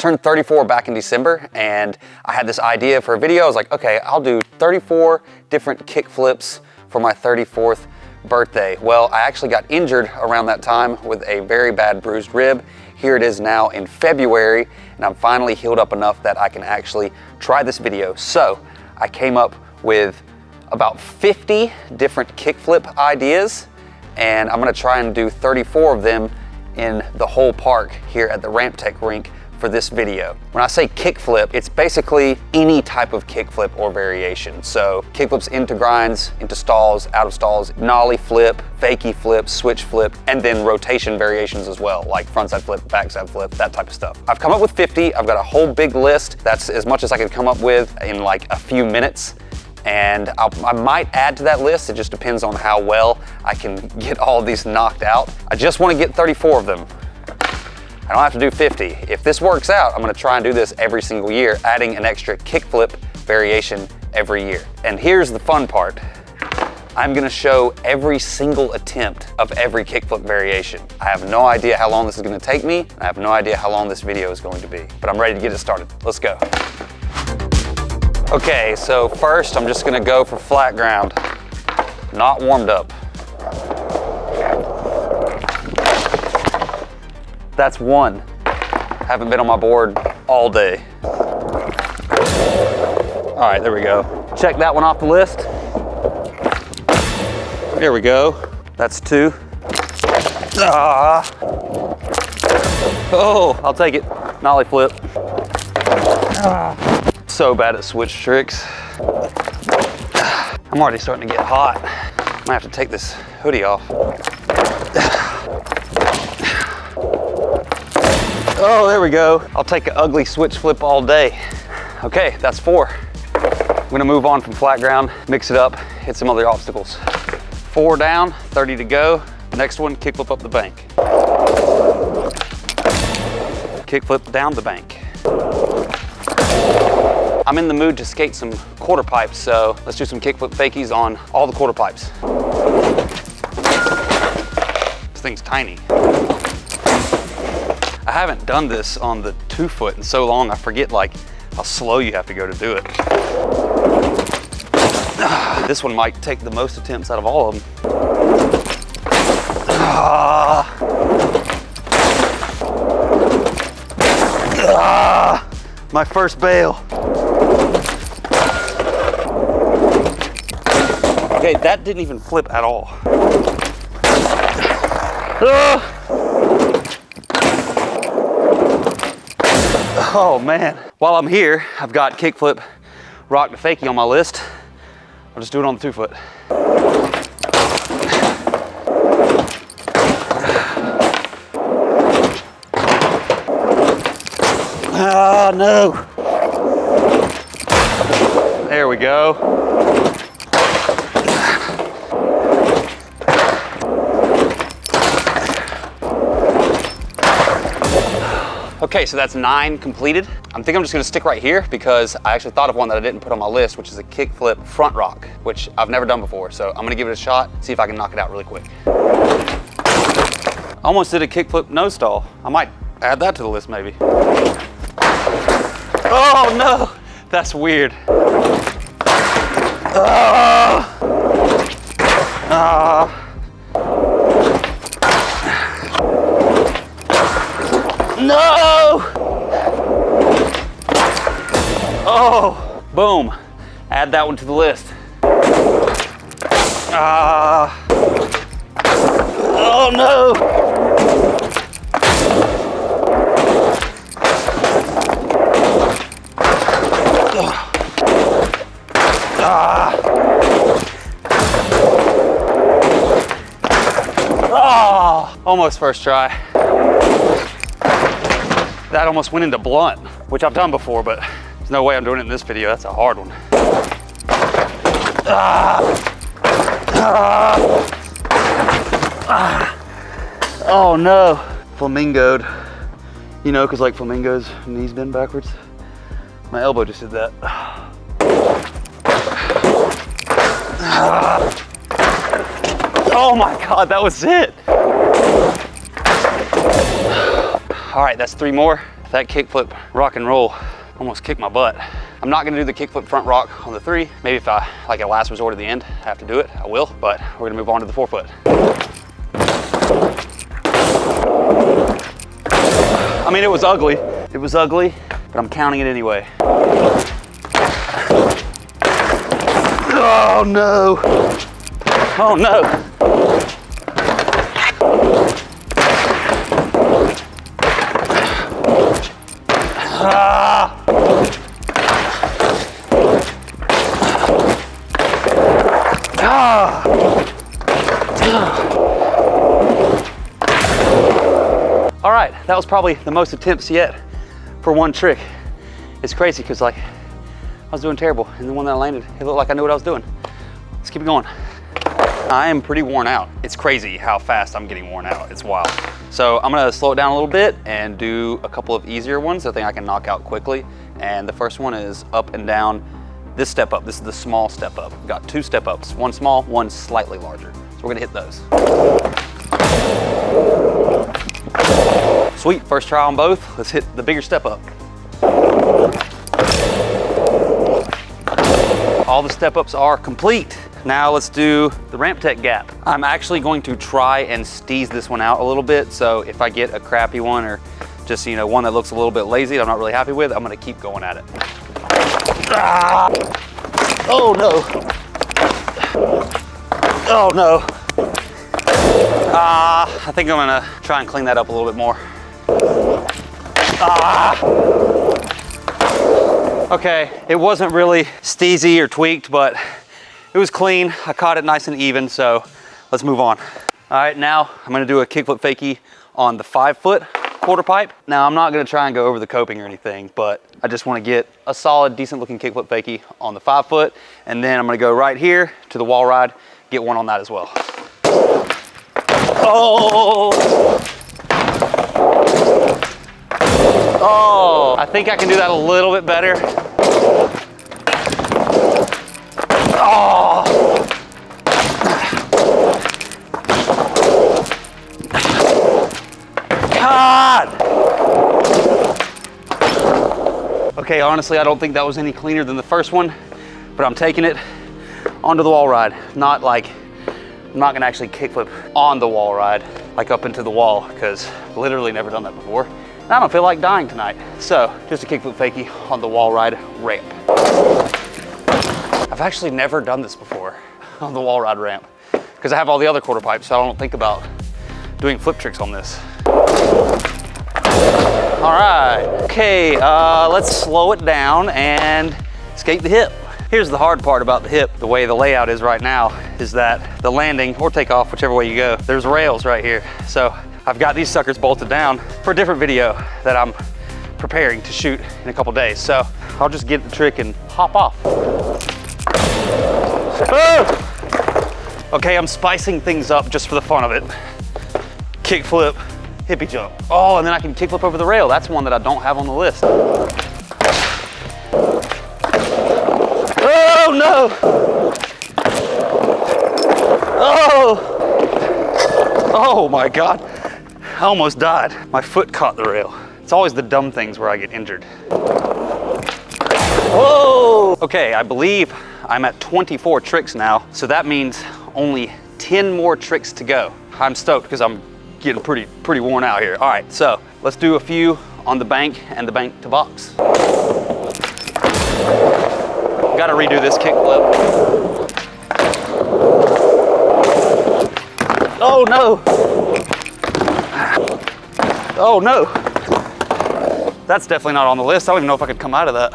turned 34 back in December, and I had this idea for a video. I was like, okay, I'll do 34 different kick flips for my 34th birthday. Well, I actually got injured around that time with a very bad bruised rib. Here it is now in February, and I'm finally healed up enough that I can actually try this video. So I came up with about 50 different kickflip ideas, and I'm gonna try and do 34 of them in the whole park here at the Ramp Tech rink for this video. When I say kickflip, it's basically any type of kickflip or variation. So kickflips into grinds, into stalls, out of stalls, nollie flip, fakie flip, switch flip, and then rotation variations as well, like frontside flip, backside flip, that type of stuff. I've come up with 50. I've got a whole big list. That's as much as I could come up with in like a few minutes. And I might add to that list. It just depends on how well I can get all of these knocked out. I just want to get 34 of them. I don't have to do 50. If this works out, I'm gonna try and do this every single year, adding an extra kickflip variation every year. And here's the fun part. I'm gonna show every single attempt of every kickflip variation. I have no idea how long this is gonna take me. I have no idea how long this video is going to be, but I'm ready to get it started. Let's go. Okay, so first I'm just gonna go for flat ground, not warmed up. That's one. Haven't been on my board all day. All right, there we go. Check that one off the list. There we go. That's two. Oh, I'll take it. Nollie flip. So bad at switch tricks. I'm already starting to get hot. I might have to take this hoodie off. Oh, there we go. I'll take an ugly switch flip all day. Okay, that's four. I'm gonna move on from flat ground, mix it up, hit some other obstacles. 4 down, 30 to go. Next one, kickflip up the bank. Kickflip down the bank. I'm in the mood to skate some quarter pipes, so let's do some kickflip fakies on all the quarter pipes. This thing's tiny. I haven't done this on the 2-foot in so long, I forget like how slow you have to go to do it. This one might take the most attempts out of all of them. My first bail. Okay, that didn't even flip at all. Oh man. While I'm here, I've got kickflip, rock to fakie on my list. I'll just do it on the 2-foot. Oh no. There we go. Okay, so that's 9 completed. I think I'm just gonna stick right here because I actually thought of one that I didn't put on my list, which is a kickflip front rock, which I've never done before. So I'm gonna give it a shot, see if I can knock it out really quick. I almost did a kickflip no stall. I might add that to the list maybe. Oh no, that's weird. No! Oh, boom. Add that one to the list. Oh no! Oh, almost first try. That almost went into blunt, which I've done before, but there's no way I'm doing it in this video. That's a hard one. Oh no, flamingoed. You know, cause like flamingos, knees bend backwards. My elbow just did that. Oh my God, that was it. All right, that's 3 more. I that kickflip rock and roll almost kicked my butt. I'm not gonna do the kickflip front rock on the 3. Maybe if I, like a last resort at the end, have to do it, I will, but we're gonna move on to the 4-foot. I mean, it was ugly, but I'm counting it anyway. Oh no! Oh no! Ah! Ah! All right, that was probably the most attempts yet for one trick. It's crazy because like I was doing terrible, and the one that I landed, it looked like I knew what I was doing. Let's keep it going. I am pretty worn out. It's crazy how fast I'm getting worn out. It's wild. So I'm gonna slow it down a little bit and do a couple of easier ones I think I can knock out quickly. And the first one is up and down this step up. This is the small step up. We've got 2 step ups, one small, one slightly larger. So we're gonna hit those. Sweet, first try on both. Let's hit the bigger step up. All the step ups are complete. Now let's do the ramp tech gap. I'm actually going to try and steeze this one out a little bit. So if I get a crappy one or just, you know, one that looks a little bit lazy that I'm not really happy with, I'm gonna keep going at it. Ah! Oh no. Oh no. I think I'm gonna try and clean that up a little bit more. Ah! Okay, it wasn't really steezy or tweaked, but it was clean. I caught it nice and even, so let's move on. All right, now I'm gonna do a kickflip fakie on the 5-foot quarter pipe. Now I'm not gonna try and go over the coping or anything, but I just wanna get a solid, decent looking kickflip fakie on the 5-foot, and then I'm gonna go right here to the wall ride, get one on that as well. Oh! Oh, I think I can do that a little bit better. Oh! God! Okay, honestly, I don't think that was any cleaner than the first one, but I'm taking it onto the wall ride. Not like, I'm not gonna actually kickflip on the wall ride, like up into the wall, because I've literally never done that before. And I don't feel like dying tonight. So, just a kickflip fakie on the wall ride ramp. I've actually never done this before on the wall ride ramp, because I have all the other quarter pipes, so I don't think about doing flip tricks on this. All right, okay, let's slow it down and skate the hip. Here's the hard part about the hip. The way the layout is right now is that the landing or takeoff, whichever way you go, there's rails right here. So I've got these suckers bolted down for a different video that I'm preparing to shoot in a couple days. So I'll just get the trick and hop off. Oh! Okay, I'm spicing things up just for the fun of it. Kickflip, hippie jump. Oh, and then I can kickflip over the rail. That's one that I don't have on the list. Oh no! Oh! Oh my God. I almost died. My foot caught the rail. It's always the dumb things where I get injured. Whoa! Okay, I believe I'm at 24 tricks now, so that means only 10 more tricks to go. I'm stoked because I'm getting pretty worn out here. All right, so let's do a few on the bank and the bank to box. Gotta redo this kickflip. Oh no! Oh no! That's definitely not on the list. I don't even know if I could come out of that.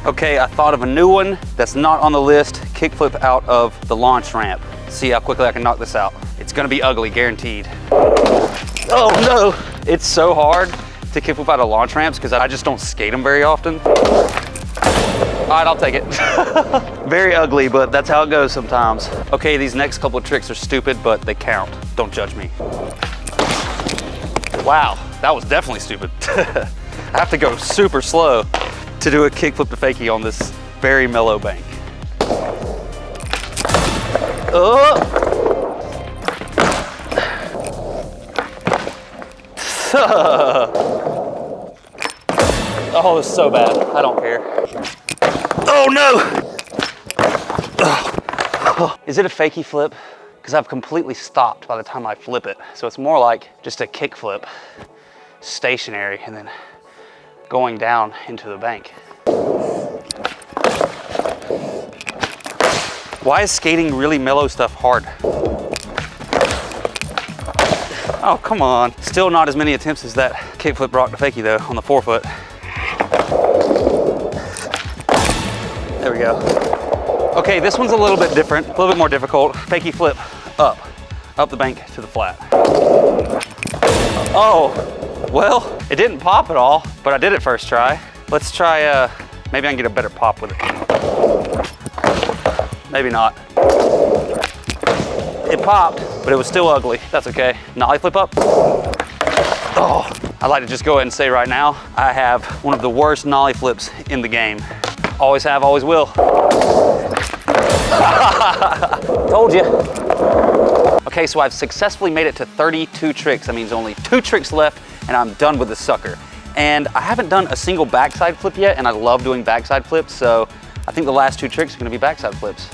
Okay, I thought of a new one that's not on the list. Kickflip out of the launch ramp. See how quickly I can knock this out. It's gonna be ugly, guaranteed. Oh no! It's so hard to kickflip out of launch ramps because I just don't skate them very often. All right, I'll take it. Very ugly, but that's how it goes sometimes. Okay, these next couple of tricks are stupid, but they count. Don't judge me. Wow, that was definitely stupid. I have to go super slow to do a kickflip to fakie on this very mellow bank. Oh, it's so bad. I don't care. Oh no! Is it a fakie flip? Because I've completely stopped by the time I flip it. So it's more like just a kick flip, stationary, and then going down into the bank. Why is skating really mellow stuff hard? Oh, come on. Still not as many attempts as that kickflip rock to fakie though on the forefoot. There we go. Okay, this one's a little bit different, a little bit more difficult. Fakie flip up the bank to the flat. Oh, well, it didn't pop at all, but I did it first try. Let's try, maybe I can get a better pop with it. Maybe not. It popped, but it was still ugly. That's okay. Nollie flip up. Oh, I'd like to just go ahead and say right now, I have one of the worst nollie flips in the game. Always have, always will. Told you. Okay, so I've successfully made it to 32 tricks. That means only 2 tricks left and I'm done with the sucker. And I haven't done a single backside flip yet, and I love doing backside flips, so I think the last 2 tricks are gonna be backside flips.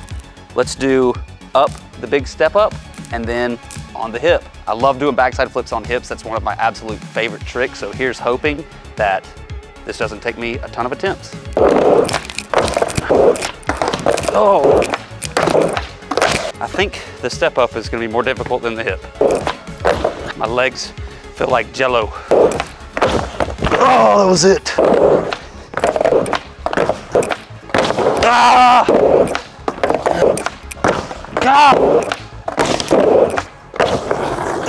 Let's do up the big step up and then on the hip. I love doing backside flips on hips. That's one of my absolute favorite tricks. So here's hoping that this doesn't take me a ton of attempts. Oh. I think the step up is gonna be more difficult than the hip. My legs feel like jello. Oh, that was it. Ah! Ah!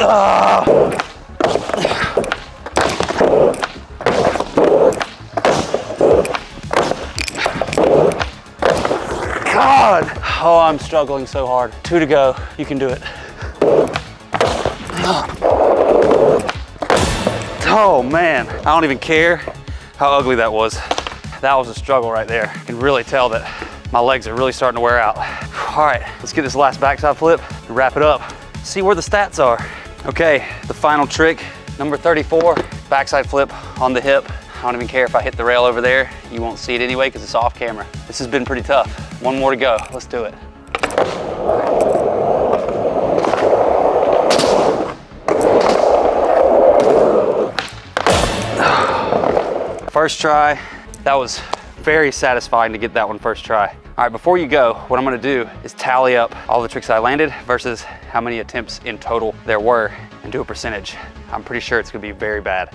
Ah! God! Oh, I'm struggling so hard. 2 to go. You can do it. Oh man, I don't even care how ugly that was. That was a struggle right there. You can really tell that my legs are really starting to wear out. All right, let's get this last backside flip and wrap it up. See where the stats are. Okay, the final trick, number 34, backside flip on the hip. I don't even care if I hit the rail over there. You won't see it anyway because it's off camera. This has been pretty tough. 1 more to go, let's do it. First try, that was very satisfying to get that one first try. All right, before you go, what I'm gonna do is tally up all the tricks I landed versus how many attempts in total there were and do a percentage. I'm pretty sure it's gonna be very bad,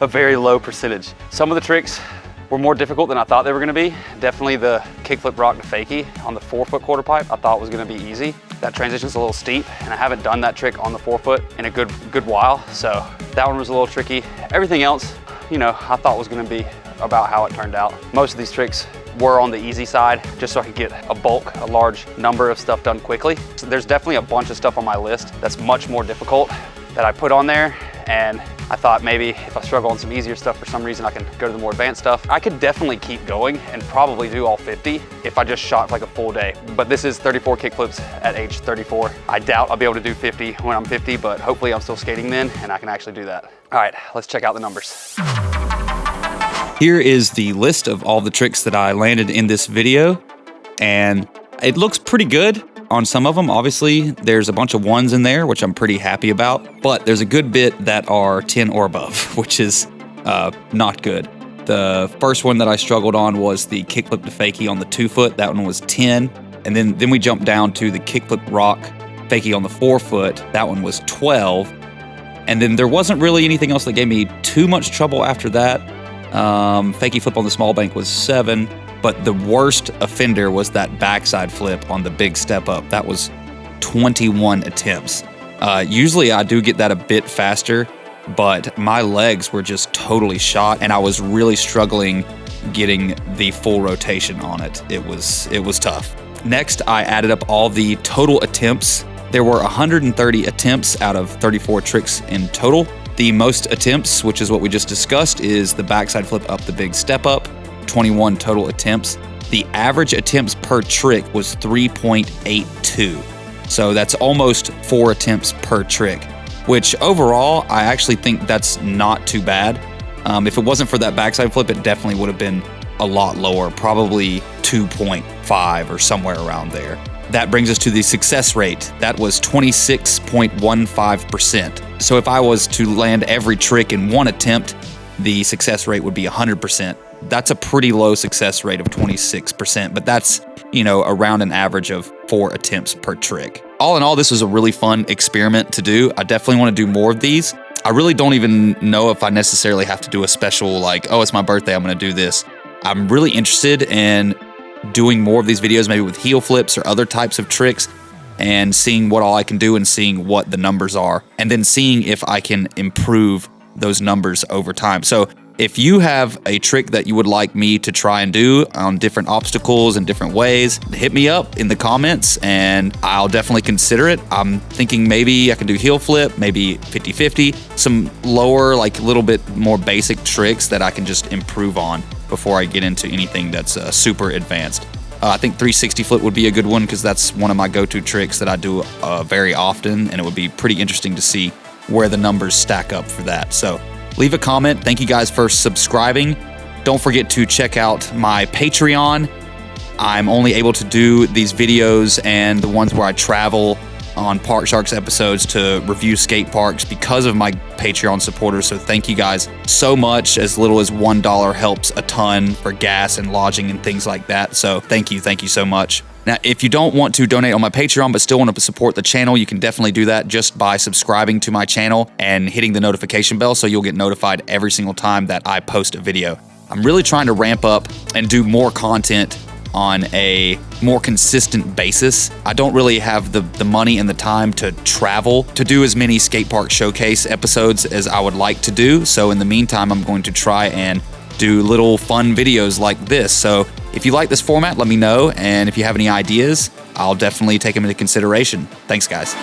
a very low percentage. Some of the tricks were more difficult than I thought they were gonna be. Definitely the kickflip rock to fakie on the 4-foot quarter pipe I thought was gonna be easy. That transition's a little steep and I haven't done that trick on the 4-foot in a good while, so that one was a little tricky. Everything else, you know, I thought was gonna be about how it turned out. Most of these tricks were on the easy side, just so I could get a large number of stuff done quickly. So there's definitely a bunch of stuff on my list that's much more difficult that I put on there, and I thought maybe if I struggle on some easier stuff for some reason, I can go to the more advanced stuff. I could definitely keep going and probably do all 50 if I just shot for like a full day. But this is 34 kickflips at age 34. I doubt I'll be able to do 50 when I'm 50, but hopefully I'm still skating then and I can actually do that. All right, let's check out the numbers. Here is the list of all the tricks that I landed in this video, and it looks pretty good on some of them. Obviously, there's a bunch of 1s in there, which I'm pretty happy about, but there's a good bit that are 10 or above, which is not good. The first one that I struggled on was the kickflip to fakie on the 2-foot. That one was 10, and then we jumped down to the kickflip rock fakie on the 4-foot. That one was 12, and then there wasn't really anything else that gave me too much trouble after that. Fakie flip on the small bank was 7, but the worst offender was that backside flip on the big step up. That was 21 attempts. Usually I do get that a bit faster, but my legs were just totally shot and I was really struggling getting the full rotation on it. It was tough. Next, I added up all the total attempts. There were 130 attempts out of 34 tricks in total. The most attempts, which is what we just discussed, is the backside flip up the big step up, 21 total attempts. The average attempts per trick was 3.82. So that's almost 4 attempts per trick. which overall, I actually think that's not too bad. If it wasn't for that backside flip, it definitely would have been a lot lower, probably 2.5 or somewhere around there. That brings us to the success rate. That was 26.15%. So if I was to land every trick in one attempt, the success rate would be 100%. That's a pretty low success rate of 26%, but that's, you know, around an average of 4 attempts per trick. All in all, this was a really fun experiment to do. I definitely want to do more of these. I really don't even know if I necessarily have to do a special, like, oh, it's my birthday, I'm gonna do this. I'm really interested in doing more of these videos, maybe with heel flips or other types of tricks, and seeing what all I can do and seeing what the numbers are, and then seeing if I can improve those numbers over time. So if you have a trick that you would like me to try and do on different obstacles and different ways, hit me up in the comments and I'll definitely consider it. I'm thinking maybe I can do heel flip, maybe 50-50, some lower, like a little bit more basic tricks that I can just improve on before I get into anything that's super advanced. I think 360 flip would be a good one because that's one of my go-to tricks that I do very often, and it would be pretty interesting to see where the numbers stack up for that. So leave a comment. Thank you guys for subscribing. Don't forget to check out my Patreon. I'm only able to do these videos and the ones where I travel on Park Sharks episodes to review skate parks because of my Patreon supporters. So thank you guys so much. As little as $1 helps a ton for gas and lodging and things like that. So thank you so much. Now, if you don't want to donate on my Patreon but still want to support the channel, you can definitely do that just by subscribing to my channel and hitting the notification bell so you'll get notified every single time that I post a video. I'm really trying to ramp up and do more content on a more consistent basis. I don't really have the money and the time to travel to do as many skate park showcase episodes as I would like to do. So in the meantime, I'm going to try and do little fun videos like this. So if you like this format, let me know. And if you have any ideas, I'll definitely take them into consideration. Thanks, guys.